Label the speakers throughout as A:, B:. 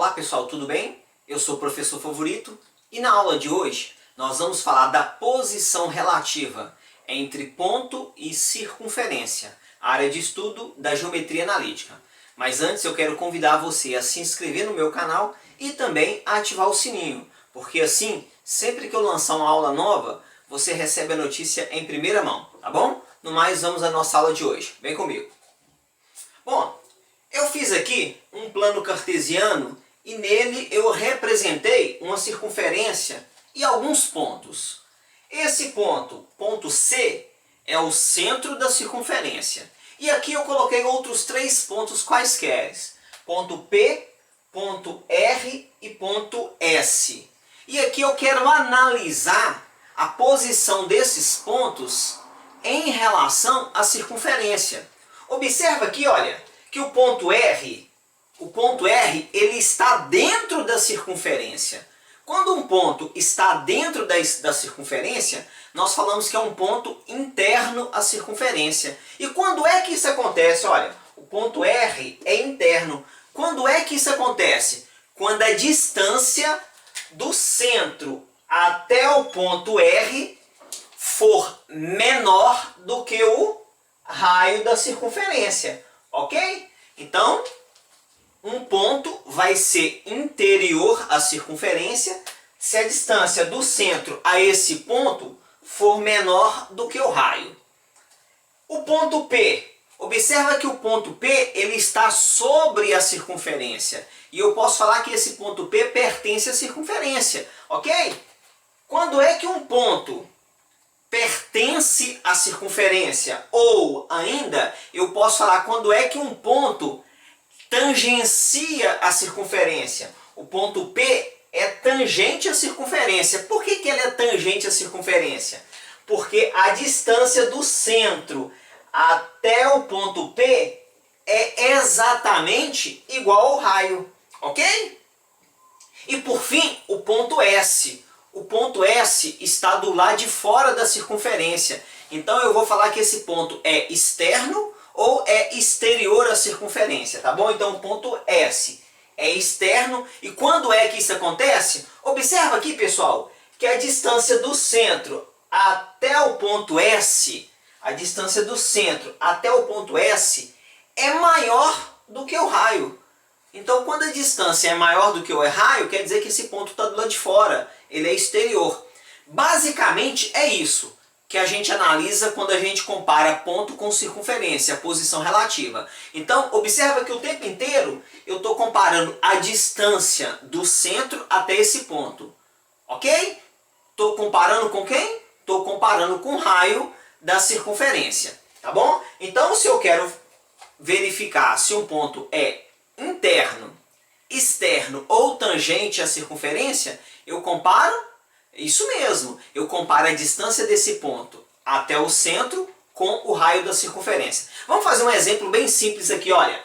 A: Olá pessoal, tudo bem? Eu sou o professor Favorito e na aula de hoje nós vamos falar da posição relativa entre ponto e circunferência, a área de estudo da geometria analítica. Mas antes eu quero convidar você a se inscrever no meu canal e também a ativar o sininho, porque assim, sempre que eu lançar uma aula nova, você recebe a notícia em primeira mão, tá bom? No mais, vamos à nossa aula de hoje. Vem comigo. Bom, eu fiz aqui um plano cartesiano e nele eu representei uma circunferência e alguns pontos. Esse ponto, ponto C, é o centro da circunferência. E aqui eu coloquei outros três pontos quaisquer. Ponto P, ponto R e ponto S. E aqui eu quero analisar a posição desses pontos em relação à circunferência. Observa aqui, olha, que o ponto R, ele está dentro da circunferência. Quando um ponto está dentro da circunferência, nós falamos que é um ponto interno à circunferência. E quando é que isso acontece? Olha, o ponto R é interno. Quando é que isso acontece? Quando a distância do centro até o ponto R for menor do que o raio da circunferência, ok? Então, um ponto vai ser interior à circunferência se a distância do centro a esse ponto for menor do que o raio. O ponto P, observa que o ponto P ele está sobre a circunferência. E eu posso falar que esse ponto P pertence à circunferência, ok? Quando é que um ponto pertence à circunferência? Ou ainda, eu posso falar quando é que um ponto tangencia a circunferência. O ponto P é tangente à circunferência. Por que ele é tangente à circunferência? Porque a distância do centro até o ponto P é exatamente igual ao raio, ok? E por fim, o ponto S. O ponto S está do lado de fora da circunferência. Então eu vou falar que esse ponto é externo ou é exterior à circunferência, tá bom? Então o ponto S é externo. E quando é que isso acontece? Observa aqui, pessoal, que a distância do centro até o ponto S, a distância do centro até o ponto S é maior do que o raio. Então quando a distância é maior do que o raio, quer dizer que esse ponto está do lado de fora, ele é exterior. Basicamente é isso que a gente analisa quando a gente compara ponto com circunferência, a posição relativa. Então, observa que o tempo inteiro eu estou comparando a distância do centro até esse ponto. Ok? Estou comparando com quem? Estou comparando com o raio da circunferência. Tá bom? Então, se eu quero verificar se um ponto é interno, externo ou tangente à circunferência, eu comparo. Isso mesmo, eu comparo a distância desse ponto até o centro com o raio da circunferência. Vamos fazer um exemplo bem simples aqui, olha.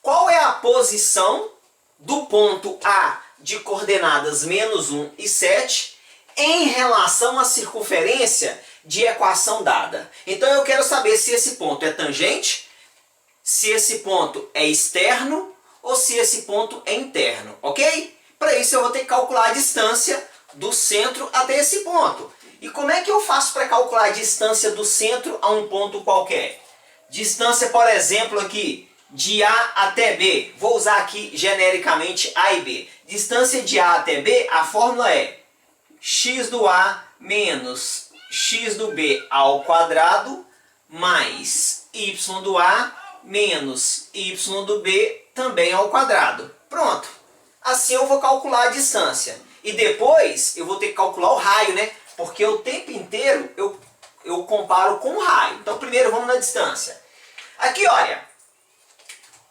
A: Qual é a posição do ponto A de coordenadas -1 e 7 em relação à circunferência de equação dada? Então eu quero saber se esse ponto é tangente, se esse ponto é externo ou se esse ponto é interno, ok? Para isso eu vou ter que calcular a distância do centro até esse ponto. E como é que eu faço para calcular a distância do centro a um ponto qualquer? Distância, por exemplo, aqui, de A até B. Vou usar aqui genericamente A e B. Distância de A até B, a fórmula é x do A menos x do B ao quadrado mais y do A menos y do B também ao quadrado. Pronto. Assim eu vou calcular a distância. E depois eu vou ter que calcular o raio, né? Porque o tempo inteiro eu comparo com o raio. Então primeiro vamos na distância. Aqui, olha.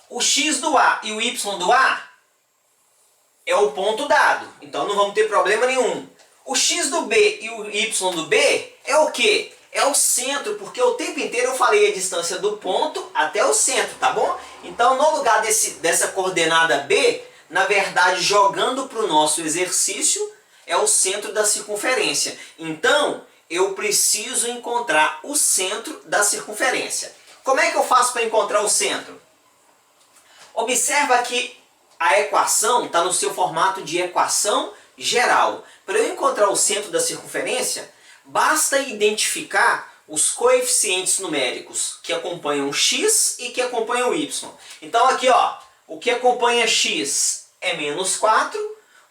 A: O x do A e o y do A é o ponto dado. Então não vamos ter problema nenhum. O x do B e o y do B é o quê? É o centro, porque o tempo inteiro eu falei a distância do ponto até o centro, tá bom? Então no lugar dessa coordenada B, na verdade, jogando para o nosso exercício, é o centro da circunferência. Então, eu preciso encontrar o centro da circunferência. Como é que eu faço para encontrar o centro? Observa que a equação está no seu formato de equação geral. Para eu encontrar o centro da circunferência, basta identificar os coeficientes numéricos que acompanham x e que acompanham y. Então aqui, ó, o que acompanha x é menos 4,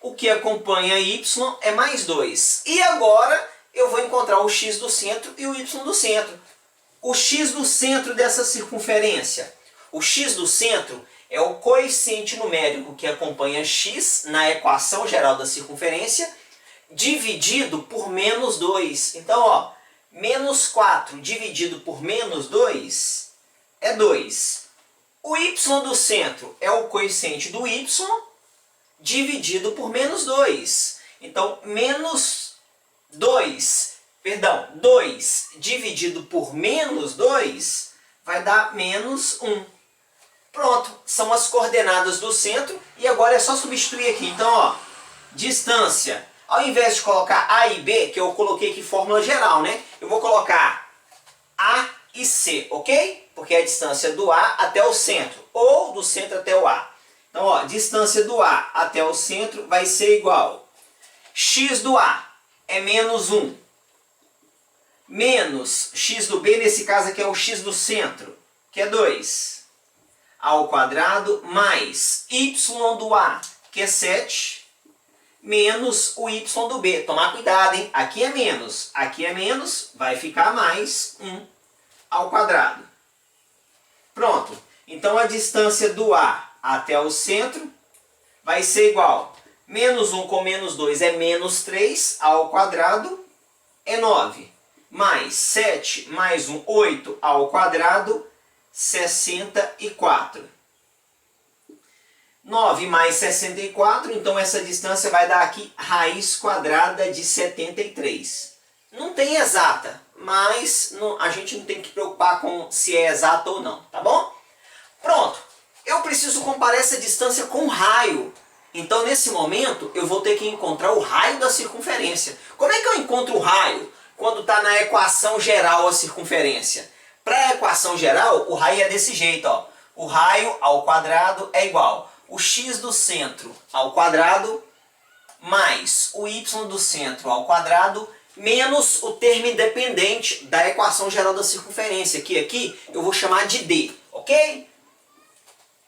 A: o que acompanha y é mais 2. E agora eu vou encontrar o x do centro e o y do centro. O x do centro dessa circunferência. O x do centro é o coeficiente numérico que acompanha x na equação geral da circunferência, dividido por menos 2. Então, ó, menos 4 dividido por menos 2 é 2. O y do centro é o coeficiente do y dividido por menos 2. Então, menos 2 dividido por menos 2 vai dar menos 1. Pronto, são as coordenadas do centro e agora é só substituir aqui. Então, ó, distância, ao invés de colocar A e B, que eu coloquei aqui fórmula geral, né? Eu vou colocar A e C, ok? Porque é a distância do A até o centro, ou do centro até o A. Então, ó, distância do A até o centro vai ser igual x do A é menos 1, menos x do B, nesse caso aqui é o x do centro, que é 2, ao quadrado, mais y do A, que é 7, menos o y do B. Tomar cuidado, hein? Aqui é menos, vai ficar mais 1 ao quadrado. Pronto. Então a distância do A até o centro vai ser igual. Menos 1 com menos 2 é menos 3 ao quadrado, é 9. Mais 7 mais 1, 8 ao quadrado, 64. 9 mais 64, então essa distância vai dar aqui raiz quadrada de 73. Não tem exata, mas a gente não tem que preocupar com se é exata ou não, tá bom? Pronto, eu preciso comparar essa distância com o raio. Então nesse momento eu vou ter que encontrar o raio da circunferência. Como é que eu encontro o raio quando está na equação geral a circunferência? Para a equação geral, o raio é desse jeito, ó. O raio ao quadrado é igual o x do centro ao quadrado mais o y do centro ao quadrado menos o termo independente da equação geral da circunferência, que aqui eu vou chamar de d, ok?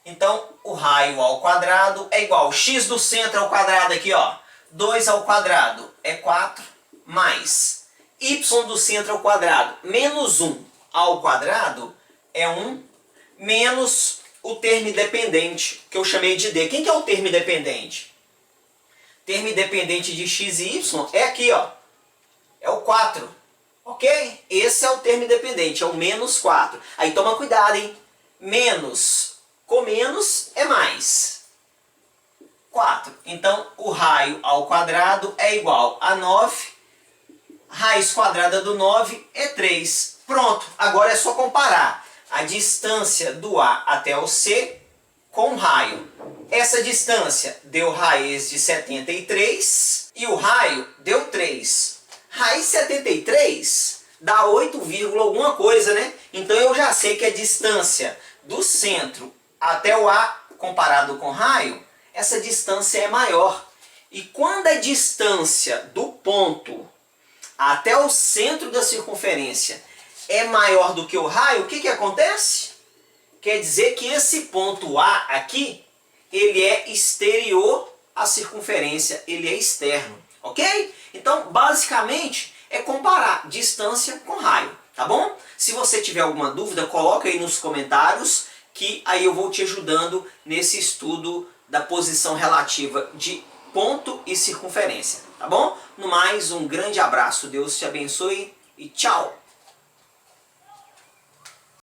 A: Então, o raio ao quadrado é igual x do centro ao quadrado aqui, ó. 2 ao quadrado é 4, mais y do centro ao quadrado menos 1 ao quadrado é 1, menos o termo independente, que eu chamei de d. Quem que é o termo independente? Termo independente de x e y é aqui, ó. É o 4, ok? Esse é o termo independente, é o menos 4. Aí toma cuidado, hein? Menos com menos é mais 4. Então, o raio ao quadrado é igual a 9. Raiz quadrada do 9 é 3. Pronto, agora é só comparar a distância do A até o C com o raio. Essa distância deu raiz de 73 e o raio deu 3. Raiz de 73 dá 8, alguma coisa, né? Então eu já sei que a distância do centro até o A comparado com o raio, essa distância é maior. E quando a distância do ponto até o centro da circunferência é maior do que o raio, o que acontece? Quer dizer que esse ponto A aqui, ele é exterior à circunferência, ele é externo, ok? Então, basicamente, é comparar distância com raio, tá bom? Se você tiver alguma dúvida, coloca aí nos comentários, que aí eu vou te ajudando nesse estudo da posição relativa de ponto e circunferência, tá bom? No mais, um grande abraço, Deus te abençoe e tchau!